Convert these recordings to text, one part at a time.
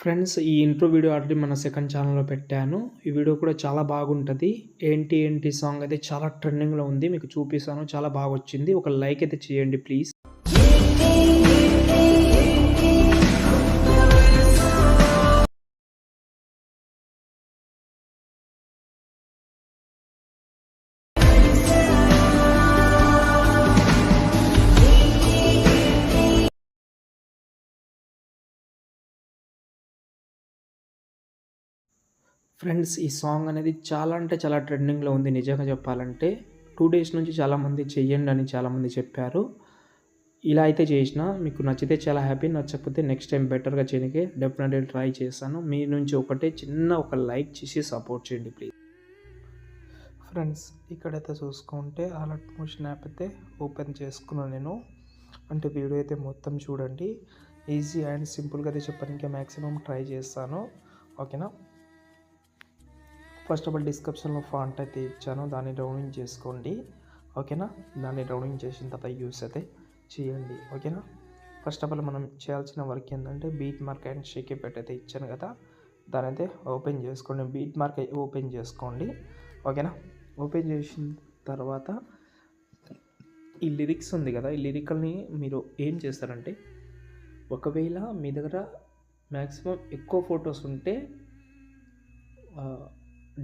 Friends, ఈ intro video already మన second ఛానల్‌లో పెట్టాను. ఈ వీడియో కూడా చాలా బాగుంటది. 'ఏంటి ఏంటి' సాంగ్ అయితే చాలా ట్రెండింగ్‌లో ఉంది. మీకు చూపిస్తాను. చాలా బాగొచ్చింది. ఒక లైక్ అయితే చేయండి ప్లీజ్. ఫ్రెండ్స్, ఈ సాంగ్ అనేది చాలా అంటే చాలా ట్రెండింగ్‌లో ఉంది నిజంగా చెప్పాలంటే. 2 డేస్ నుంచి చాలామంది చెయ్యండి అని చాలామంది చెప్పారు. ఇలా అయితే చేసినా మీకు నచ్చితే చాలా హ్యాపీ. నచ్చకపోతే నెక్స్ట్ టైం బెటర్‌గా చేయనీకే డెఫినెట్‌గా ట్రై చేస్తాను. మీ నుంచి ఒకటే చిన్న ఒక లైక్ చేసి సపోర్ట్ చేయండి ప్లీజ్. ఫ్రెండ్స్, ఇక్కడైతే చూసుకుంటే అలర్ట్ మోషన్ యాప్ అయితే ఓపెన్ చేసుకున్నాను నేను. అంటే వీడియో అయితే మొత్తం చూడండి. ఈజీ అండ్ సింపుల్‌గా అయితే చెప్పడానికి మ్యాక్సిమం ట్రై చేస్తాను. ఓకేనా. ఫస్ట్ ఆఫ్ ఆల్ డిస్క్రిప్షన్లో ఫాంట్ అయితే ఇచ్చాను, దాన్ని డౌన్లోడ్ చేసుకోండి. ఓకేనా. దాన్ని డౌన్లోడ్ చేసిన తర్వాత యూస్ అయితే చేయండి. ఓకేనా. ఫస్ట్ ఆఫ్ ఆల్ మనం చేయాల్సిన వర్క్ ఏంటంటే beat mark and Sheikh effect అయితే ఇచ్చాను కదా, దాని అయితే ఓపెన్ చేసుకోండి. బీట్ మార్క్ ఓపెన్ చేసుకోండి. ఓకేనా. ఓపెన్ చేసిన తర్వాత ఈ లిరిక్స్ ఉంది కదా, ఈ లిరికల్ని మీరు ఏం చేస్తారంటే, ఒకవేళ మీ దగ్గర మ్యాక్సిమం ఎక్కువ ఫొటోస్ ఉంటే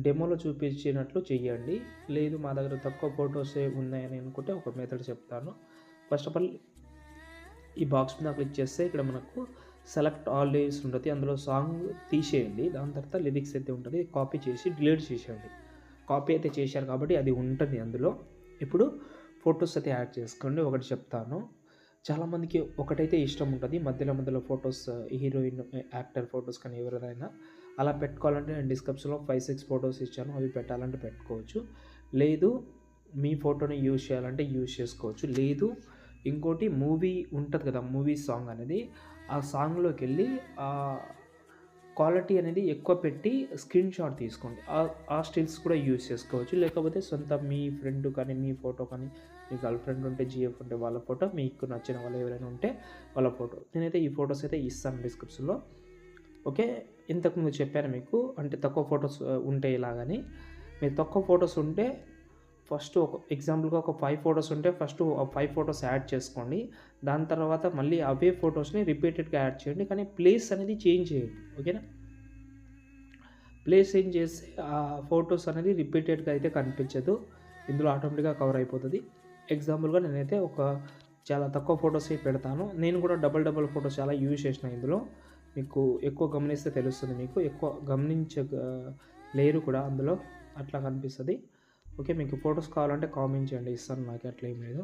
డెమోలో చూపించినట్లు చెయ్యండి. లేదు మా దగ్గర తక్కువ ఫొటోసే ఉన్నాయని అనుకుంటే ఒక మెథడ్ చెప్తాను. ఫస్ట్ ఆఫ్ ఆల్ ఈ బాక్స్ మీద క్లిక్ చేస్తే ఇక్కడ మనకు సెలెక్ట్ ఆల్ లిరిక్స్ ఉంటుంది. అందులో సాంగ్ తీసేయండి. దాని తర్వాత లిరిక్స్ అయితే ఉంటుంది, కాపీ చేసి డిలీట్ చేసేయండి. కాపీ అయితే చేశారు కాబట్టి అది ఉంటుంది అందులో. ఇప్పుడు ఫొటోస్ అయితే యాడ్ చేసుకోండి. ఒకటి చెప్తాను, చాలామందికి ఒకటైతే ఇష్టం ఉంటుంది, మధ్యలో మధ్యలో ఫొటోస్ హీరోయిన్ యాక్టర్ ఫొటోస్ కానీ ఎవరిదైనా అలా పెట్టుకోవాలంటే నేను డిస్క్రిప్షన్లో 5-6 ఫొటోస్ ఇచ్చాను, అవి పెట్టాలంటే పెట్టుకోవచ్చు. లేదు మీ ఫోటోని యూజ్ చేయాలంటే యూజ్ చేసుకోవచ్చు. లేదు ఇంకోటి మూవీ ఉంటుంది కదా, మూవీ సాంగ్ అనేది, ఆ సాంగ్లోకి వెళ్ళి క్వాలిటీ అనేది ఎక్కువ పెట్టి స్క్రీన్ షాట్ తీసుకోండి. ఆ స్టిల్స్ కూడా యూజ్ చేసుకోవచ్చు. లేకపోతే సొంత మీ ఫ్రెండ్ కానీ మీ ఫోటో కానీ, మీ గర్ల్ ఫ్రెండ్ ఉంటే, జిఎఫ్ ఉంటే వాళ్ళ ఫోటో, మీకు నచ్చిన వాళ్ళు ఎవరైనా ఉంటే వాళ్ళ ఫోటో, నేనైతే ఈ ఫొటోస్ అయితే ఇస్తాను డిస్క్రిప్షన్లో. ఓకే. ఇంతకుముందు చెప్పాను మీకు, అంటే తక్కువ ఫొటోస్ ఉంటే ఇలాగని. మీరు తక్కువ ఫొటోస్ ఉంటే ఫస్ట్ ఒక ఎగ్జాంపుల్గా ఒక 5 ఫొటోస్ ఉంటే ఫస్ట్ 5 ఫొటోస్ యాడ్ చేసుకోండి. దాని తర్వాత మళ్ళీ అవే ఫొటోస్ని రిపీటెడ్గా యాడ్ చేయండి, కానీ ప్లేస్ అనేది చేంజ్ చేయండి. ఓకేనా. ప్లేస్ చేంజ్ చేస్తే ఆ ఫొటోస్ అనేది రిపీటెడ్గా అయితే కనిపించదు, ఇందులో ఆటోమేటిక్గా కవర్ అయిపోతుంది. ఎగ్జాంపుల్గా నేనైతే ఒక చాలా తక్కువ ఫొటోస్ పెడతాను. నేను కూడా డబల్ ఫొటోస్ చాలా యూజ్ చేసిన ఇందులో. మీకు ఎక్కువ గమనిస్తే తెలుస్తుంది, మీకు ఎక్కువ లేరు కూడా అందులో, అట్లా కనిపిస్తుంది. ఓకే. మీకు ఫొటోస్ కావాలంటే కామెంట్ చేయండి, ఇస్తాను, నాకు అట్లా ఏం లేదు.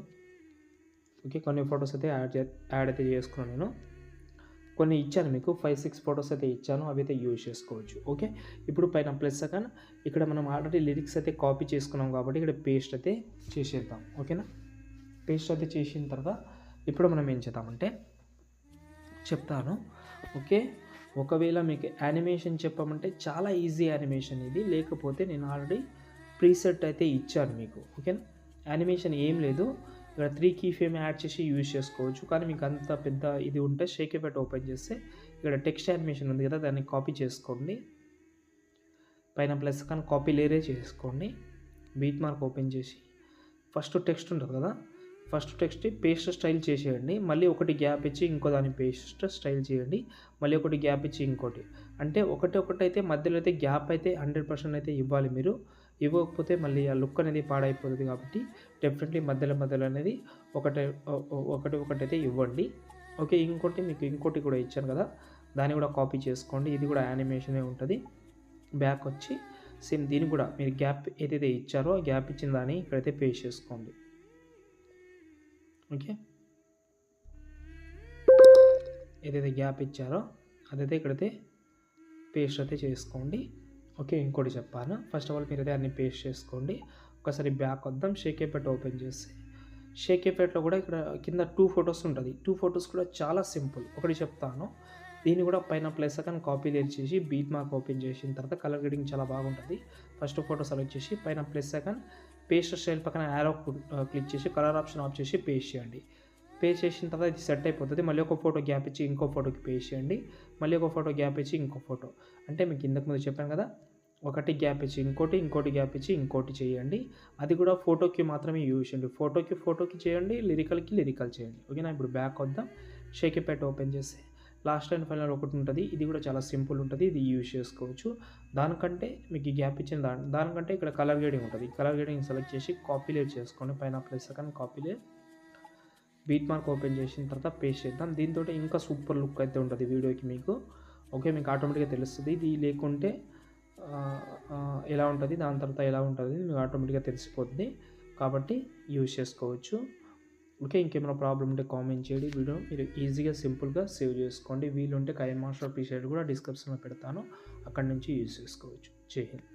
ఓకే. కొన్ని ఫొటోస్ అయితే యాడ్ అయితే చేసుకున్నాను నేను. కొన్ని ఇచ్చాను మీకు 5-6 ఫొటోస్ అయితే ఇచ్చాను, అవి అయితే యూజ్ చేసుకోవచ్చు. ఓకే. ఇప్పుడు పైన ప్లస్ సెకండ్ ఇక్కడ మనం ఆల్రెడీ లిరిక్స్ అయితే కాపీ చేసుకున్నాం కాబట్టి ఇక్కడ పేస్ట్ అయితే చేసేద్దాం. ఓకేనా. పేస్ట్ అయితే చేసిన తర్వాత ఇప్పుడు మనం ఏం చేద్దామంటే చెప్తాను. ఓకే. ఒకవేళ మీకు యానిమేషన్ చెప్పమంటే చాలా ఈజీ యానిమేషన్ ఇది, లేకపోతే నేను ఆల్రెడీ ప్రీసెట్ అయితే ఇచ్చాను మీకు. ఓకేనా. యానిమేషన్ ఏం లేదు, ఇక్కడ 3 కీ ఫ్రేమ్ యాడ్ చేసి యూజ్ చేసుకోవచ్చు. కానీ మీకు అంత పెద్ద ఇది ఉంటే షేక్ ఎఫెక్ట్ ఓపెన్ చేస్తే ఇక్కడ టెక్స్ట్ యానిమేషన్ ఉంది కదా, దాన్ని కాపీ చేసుకోండి. పైన ప్లస్ కానీ కాపీ లేరే చేసుకోండి. బీట్ మార్క్ ఓపెన్ చేసి ఫస్ట్ టెక్స్ట్ ఉంటుంది కదా, ఫస్ట్ టెక్స్ట్ పేస్ట్ స్టైల్ చేసేయండి. మళ్ళీ ఒకటి గ్యాప్ ఇచ్చి ఇంకో దాన్ని పేస్ట్ స్టైల్ చేయండి. మళ్ళీ ఒకటి గ్యాప్ ఇచ్చి ఇంకోటి, అంటే ఒకటైతే మధ్యలో అయితే గ్యాప్ అయితే 100% అయితే ఇవ్వాలి మీరు. ఇవ్వకపోతే మళ్ళీ ఆ లుక్ అనేది పాడైపోతుంది కాబట్టి డెఫినెట్లీ మధ్యలో అనేది ఒకటైతే ఇవ్వండి. ఓకే. మీకు ఇంకోటి కూడా ఇచ్చాను కదా, దాన్ని కూడా కాపీ చేసుకోండి. ఇది కూడా యానిమేషనే ఉంటుంది. బ్యాక్ వచ్చి సేమ్ దీన్ని కూడా మీరు గ్యాప్ ఏదైతే ఇచ్చారో గ్యాప్ ఇచ్చిన దాన్ని ఇక్కడైతే పేస్ట్ చేసుకోండి. ఓకే. ఏదైతే గ్యాప్ ఇచ్చారో అదైతే ఇక్కడైతే పేస్ట్ అయితే చేసుకోండి. ఓకే. ఇంకోటి చెప్పాను, ఫస్ట్ ఆఫ్ ఆల్ మీరైతే అన్ని పేస్ట్ చేసుకోండి. ఒకసారి బ్యాక్ వద్దాం, షేక్ ఎఫెక్ట్ ఓపెన్ చేసి షేక్ ఎఫెక్ట్లో కూడా ఇక్కడ కింద 2 ఫొటోస్ ఉంటుంది. 2 ఫొటోస్ కూడా చాలా సింపుల్, ఒకటి చెప్తాను. దీన్ని కూడా పైన ప్లస్ సెకండ్ కాపీ లేట్ చేసి బీట్ మార్క్ ఓపెన్ చేసిన తర్వాత కలర్ గ్రేడింగ్ చాలా బాగుంటుంది. ఫస్ట్ ఫోటో సెలెక్ట్ చేసి పైన ప్లస్ సెకండ్ పేస్ట్ స్టైల్ పక్కన యారో క్లిక్ చేసి కలర్ ఆప్షన్ ఆఫ్ చేసి పేస్ట్ చేయండి. పేస్ట్ చేసిన తర్వాత ఇది సెట్ అయిపోతుంది. మళ్ళీ ఒక ఫోటో గ్యాప్ ఇచ్చి ఇంకో ఫోటోకి పేస్ట్ చేయండి. మళ్ళీ ఒక ఫోటో గ్యాప్ ఇచ్చి ఇంకో ఫోటో. అంటే మీకు ఇంతకు ముందు చెప్పాను కదా, ఒకటి గ్యాప్ ఇచ్చి ఇంకోటి గ్యాప్ ఇచ్చి ఇంకోటి చేయండి. అది కూడా ఫోటోకి మాత్రమే యూజ్ చేయండి. ఫోటోకి చేయండి, లిరికల్ చేయండి. ఓకేనా. ఇప్పుడు బ్యాక్ వద్దాం. షేకిపేట ఓపెన్ చేసి లాస్ట్ అండ్ ఫైనల్ ఒకటి ఉంటుంది. ఇది కూడా చాలా సింపుల్ ఉంటుంది. ఇది యూజ్ చేసుకోవచ్చు. దానికంటే మీకు ఈ గ్యాప్ ఇచ్చిన దానికంటే ఇక్కడ కలర్ గ్రేడింగ్ ఉంటుంది. కలర్ గ్రేడింగ్ సెలెక్ట్ చేసి కాపీ లేయర్ చేసుకోండి. పైన plus second copy layer, beat mark open చేసిన తర్వాత పేస్ట్ చేద్దాం. దీంతో ఇంకా సూపర్ లుక్ అయితే ఉంటుంది వీడియోకి మీకు. ఓకే, మీకు ఆటోమేటిక్గా తెలుస్తుంది. ఇది లేకుంటే ఎలా ఉంటుంది, దాని తర్వాత ఎలా ఉంటుంది మీకు ఆటోమేటిక్గా తెలిసిపోతుంది. కాబట్టి యూజ్ చేసుకోవచ్చు. ఓకే, ఇంకేమైనా ప్రాబ్లం ఉంటే కామెంట్ చేయండి. వీడియో మీరు ఈజీగా సింపుల్గా సేవ్ చేసుకోండి. వీలుంటే కైన్ మాస్టర్ ప్రీసెట్ కూడా డిస్క్రిప్షన్లో పెడతాను, అక్కడి నుంచి యూజ్ చేసుకోవచ్చు. జై హింద్.